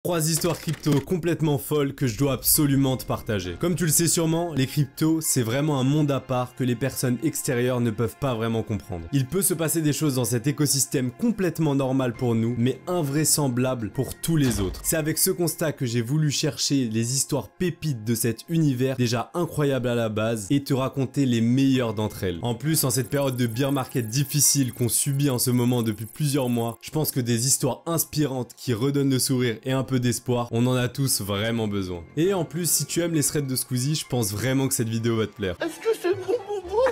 3 histoires crypto complètement folles que je dois absolument te partager. Comme tu le sais sûrement, les cryptos, c'est vraiment un monde à part que les personnes extérieures ne peuvent pas vraiment comprendre. Il peut se passer des choses dans cet écosystème complètement normal pour nous, mais invraisemblable pour tous les autres. C'est avec ce constat que j'ai voulu chercher les histoires pépites de cet univers déjà incroyable à la base et te raconter les meilleures d'entre elles. En plus, en cette période de bear market difficile qu'on subit en ce moment depuis plusieurs mois, je pense que des histoires inspirantes qui redonnent le sourire et un peu d'espoir, on en a tous vraiment besoin. Et en plus, si tu aimes les threads de Squeezie, je pense vraiment que cette vidéo va te plaire. Est-ce que c'est bon?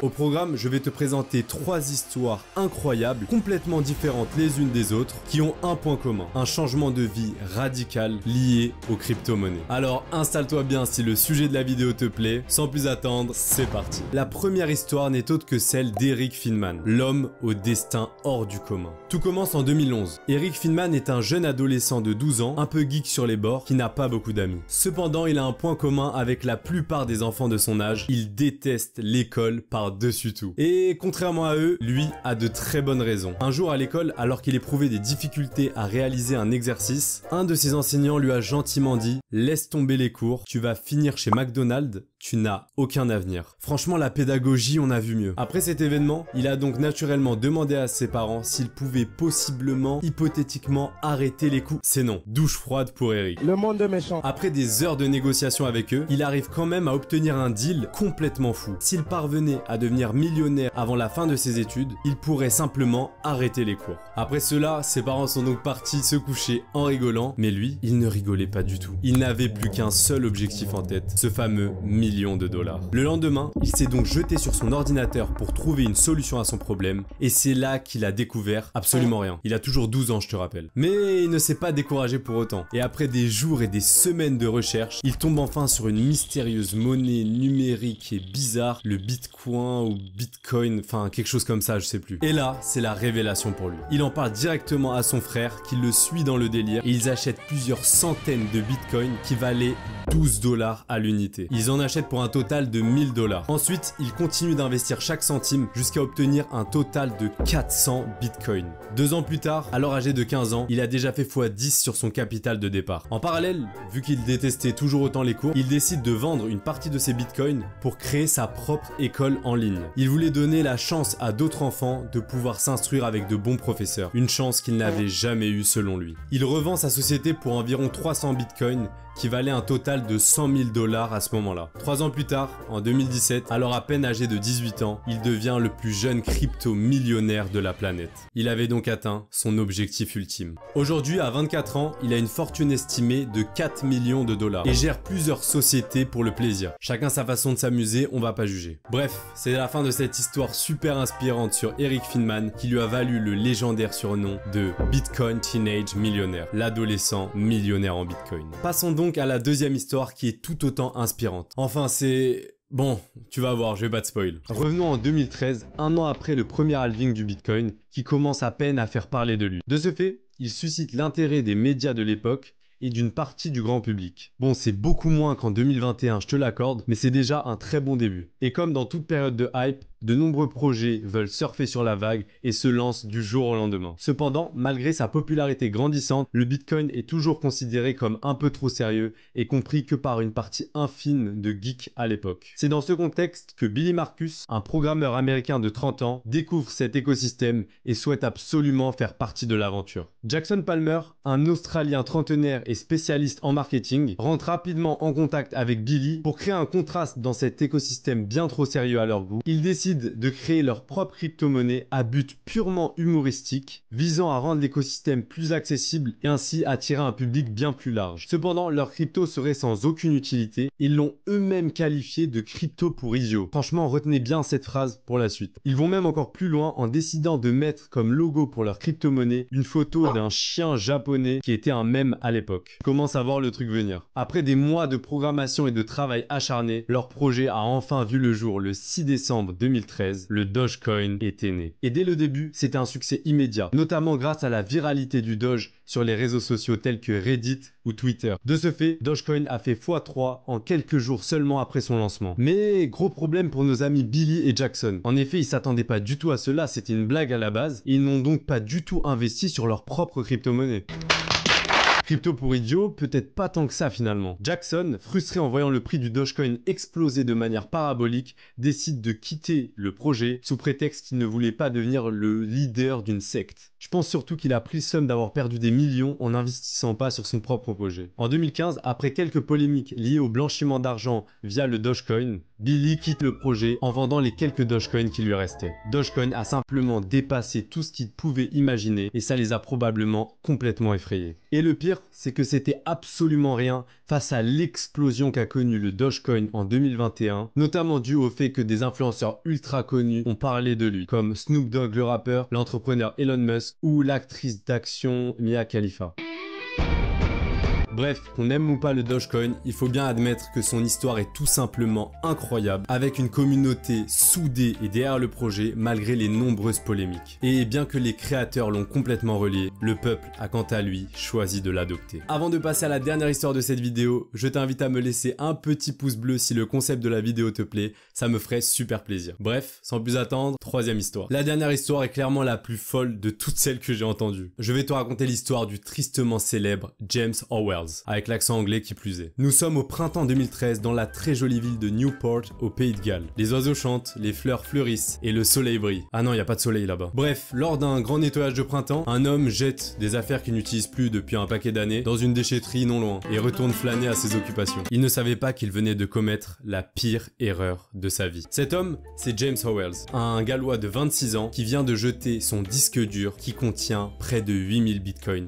Au programme, je vais te présenter 3 histoires incroyables, complètement différentes les unes des autres, qui ont un point commun, un changement de vie radical lié aux crypto-monnaies. Alors installe-toi bien si le sujet de la vidéo te plaît, sans plus attendre, c'est parti. La première histoire n'est autre que celle d'Eric Finman, l'homme au destin hors du commun. Tout commence en 2011. Eric Finman est un jeune adolescent de 12 ans, un peu geek sur les bords, qui n'a pas beaucoup d'amis. Cependant, il a un point commun avec la plupart des enfants de son âge, il déteste l'école par-dessus tout. Et contrairement à eux, lui a de très bonnes raisons. Un jour à l'école, alors qu'il éprouvait des difficultés à réaliser un exercice, un de ses enseignants lui a gentiment dit « Laisse tomber les cours, tu vas finir chez McDonald's, tu n'as aucun avenir. » Franchement, la pédagogie, on a vu mieux. Après cet événement, il a donc naturellement demandé à ses parents s'ils pouvaient possiblement, hypothétiquement, arrêter les coups. C'est non. Douche froide pour Eric. Le monde est méchant. Après des heures de négociations avec eux, il arrive quand même à obtenir un deal complètement fou. S'il parvenait à devenir millionnaire avant la fin de ses études, il pourrait simplement arrêter les cours. Après cela, ses parents sont donc partis se coucher en rigolant, mais lui, il ne rigolait pas du tout. Il n'avait plus qu'un seul objectif en tête, ce fameux million de dollars. Le lendemain, il s'est donc jeté sur son ordinateur pour trouver une solution à son problème, et c'est là qu'il a découvert absolument rien. Il a toujours 12 ans, je te rappelle. Mais il ne s'est pas découragé pour autant, et après des jours et des semaines de recherche, il tombe enfin sur une mystérieuse monnaie numérique et bizarre, le Bitcoin ou Bitcoin, enfin quelque chose comme ça, je sais plus. Et là, c'est la révélation pour lui. Il en parle directement à son frère, qui le suit dans le délire, et ils achètent plusieurs centaines de Bitcoins qui valaient 12 dollars à l'unité. Ils en achètent pour un total de 1000 dollars. Ensuite, il continue d'investir chaque centime jusqu'à obtenir un total de 400 bitcoins. 2 ans plus tard, alors âgé de 15 ans, il a déjà fait x10 sur son capital de départ. En parallèle, vu qu'il détestait toujours autant les cours, il décide de vendre une partie de ses bitcoins pour créer sa propre école en ligne. Il voulait donner la chance à d'autres enfants de pouvoir s'instruire avec de bons professeurs. Une chance qu'il n'avait jamais eue selon lui. Il revend sa société pour environ 300 bitcoins qui valait un total de 100 000 dollars à ce moment-là. 3 ans plus tard, en 2017, alors à peine âgé de 18 ans, il devient le plus jeune crypto-millionnaire de la planète. Il avait donc atteint son objectif ultime. Aujourd'hui, à 24 ans, il a une fortune estimée de 4 millions de dollars et gère plusieurs sociétés pour le plaisir. Chacun sa façon de s'amuser, on va pas juger. Bref, c'est la fin de cette histoire super inspirante sur Eric Finman qui lui a valu le légendaire surnom de Bitcoin Teenage Millionaire, l'adolescent millionnaire en Bitcoin. Passons donc à la deuxième histoire qui est tout autant inspirante. Enfin, c'est... Bon, tu vas voir, je vais pas te spoil. Revenons en 2013, un an après le premier halving du Bitcoin, qui commence à peine à faire parler de lui. De ce fait, il suscite l'intérêt des médias de l'époque et d'une partie du grand public. Bon, c'est beaucoup moins qu'en 2021, je te l'accorde, mais c'est déjà un très bon début. Et comme dans toute période de hype, de nombreux projets veulent surfer sur la vague et se lancent du jour au lendemain. Cependant, malgré sa popularité grandissante, le Bitcoin est toujours considéré comme un peu trop sérieux et compris que par une partie infime de geeks à l'époque. C'est dans ce contexte que Billy Marcus, un programmeur américain de 30 ans, découvre cet écosystème et souhaite absolument faire partie de l'aventure. Jackson Palmer, un Australien trentenaire et spécialiste en marketing, rentre rapidement en contact avec Billy pour créer un contraste dans cet écosystème bien trop sérieux à leur goût. Ils décident de créer leur propre crypto-monnaie à but purement humoristique, visant à rendre l'écosystème plus accessible et ainsi attirer un public bien plus large. Cependant, leur crypto serait sans aucune utilité, ils l'ont eux-mêmes qualifié de crypto pour idiots. Franchement, retenez bien cette phrase pour la suite. Ils vont même encore plus loin en décidant de mettre comme logo pour leur crypto-monnaie une photo d'un chien japonais qui était un mème à l'époque. Je commence à voir le truc venir. Après des mois de programmation et de travail acharné, leur projet a enfin vu le jour le 6 décembre 2013, le Dogecoin était né. Et dès le début, c'était un succès immédiat, notamment grâce à la viralité du Doge sur les réseaux sociaux tels que Reddit ou Twitter. De ce fait, Dogecoin a fait x3 en quelques jours seulement après son lancement. Mais gros problème pour nos amis Billy et Jackson. En effet, ils s'attendaient pas du tout à cela, c'était une blague à la base, et ils n'ont donc pas du tout investi sur leur propre crypto-monnaie. Crypto pour idiot, peut-être pas tant que ça finalement. Jackson, frustré en voyant le prix du Dogecoin exploser de manière parabolique, décide de quitter le projet sous prétexte qu'il ne voulait pas devenir le leader d'une secte. Je pense surtout qu'il a pris le somme d'avoir perdu des millions en n'investissant pas sur son propre projet. En 2015, après quelques polémiques liées au blanchiment d'argent via le Dogecoin, Billy quitte le projet en vendant les quelques Dogecoin qui lui restaient. Dogecoin a simplement dépassé tout ce qu'il pouvait imaginer et ça les a probablement complètement effrayés. Et le pire, c'est que c'était absolument rien face à l'explosion qu'a connue le Dogecoin en 2021, notamment dû au fait que des influenceurs ultra connus ont parlé de lui, comme Snoop Dogg le rappeur, l'entrepreneur Elon Musk ou l'actrice d'action Mia Khalifa. Bref, qu'on aime ou pas le Dogecoin, il faut bien admettre que son histoire est tout simplement incroyable, avec une communauté soudée et derrière le projet malgré les nombreuses polémiques. Et bien que les créateurs l'ont complètement relié, le peuple a quant à lui choisi de l'adopter. Avant de passer à la dernière histoire de cette vidéo, je t'invite à me laisser un petit pouce bleu si le concept de la vidéo te plaît, ça me ferait super plaisir. Bref, sans plus attendre, troisième histoire. La dernière histoire est clairement la plus folle de toutes celles que j'ai entendues. Je vais te raconter l'histoire du tristement célèbre James Howells, avec l'accent anglais qui plus est. Nous sommes au printemps 2013 dans la très jolie ville de Newport au Pays de Galles. Les oiseaux chantent, les fleurs fleurissent et le soleil brille. Ah non, il n'y a pas de soleil là-bas. Bref, lors d'un grand nettoyage de printemps, un homme jette des affaires qu'il n'utilise plus depuis un paquet d'années dans une déchetterie non loin et retourne flâner à ses occupations. Il ne savait pas qu'il venait de commettre la pire erreur de sa vie. Cet homme, c'est James Howells, un Gallois de 26 ans qui vient de jeter son disque dur qui contient près de 8000 bitcoins.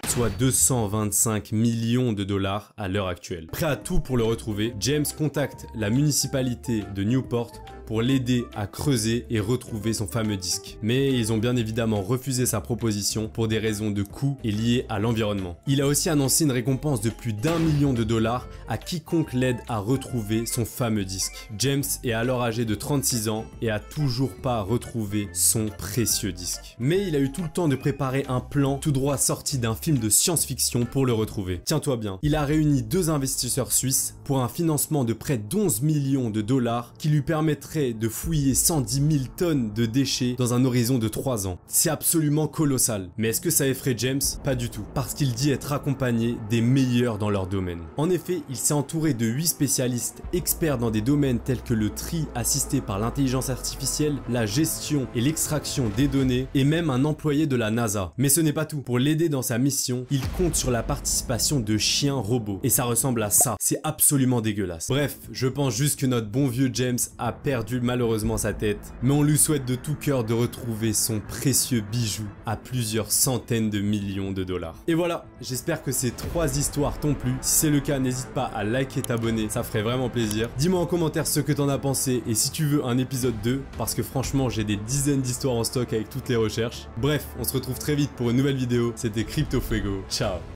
Soit 225 millions de dollars à l'heure actuelle. Prêt à tout pour le retrouver, James contacte la municipalité de Newport pour l'aider à creuser et retrouver son fameux disque. Mais ils ont bien évidemment refusé sa proposition pour des raisons de coût et liées à l'environnement. Il a aussi annoncé une récompense de plus d'1 million de dollars à quiconque l'aide à retrouver son fameux disque. James est alors âgé de 36 ans et a toujours pas retrouvé son précieux disque. Mais il a eu tout le temps de préparer un plan tout droit sorti d'un film de science-fiction pour le retrouver. Tiens-toi bien, il a réuni 2 investisseurs suisses pour un financement de près d'11 millions de dollars qui lui permettrait de fouiller 110 000 tonnes de déchets dans un horizon de 3 ans. C'est absolument colossal. Mais est-ce que ça effraie James? Pas du tout. Parce qu'il dit être accompagné des meilleurs dans leur domaine. En effet, il s'est entouré de 8 spécialistes experts dans des domaines tels que le tri assisté par l'intelligence artificielle, la gestion et l'extraction des données et même un employé de la NASA. Mais ce n'est pas tout. Pour l'aider dans sa mission, il compte sur la participation de chiens robots. Et ça ressemble à ça. C'est absolument dégueulasse. Bref, je pense juste que notre bon vieux James a perdu malheureusement sa tête, mais on lui souhaite de tout cœur de retrouver son précieux bijou à plusieurs centaines de millions de dollars. Et voilà, j'espère que ces 3 histoires t'ont plu. Si c'est le cas, n'hésite pas à liker et t'abonner, ça ferait vraiment plaisir. Dis-moi en commentaire ce que t'en as pensé et si tu veux un épisode 2, parce que franchement j'ai des dizaines d'histoires en stock avec toutes les recherches. Bref, on se retrouve très vite pour une nouvelle vidéo. C'était Crypto Fuego. Ciao.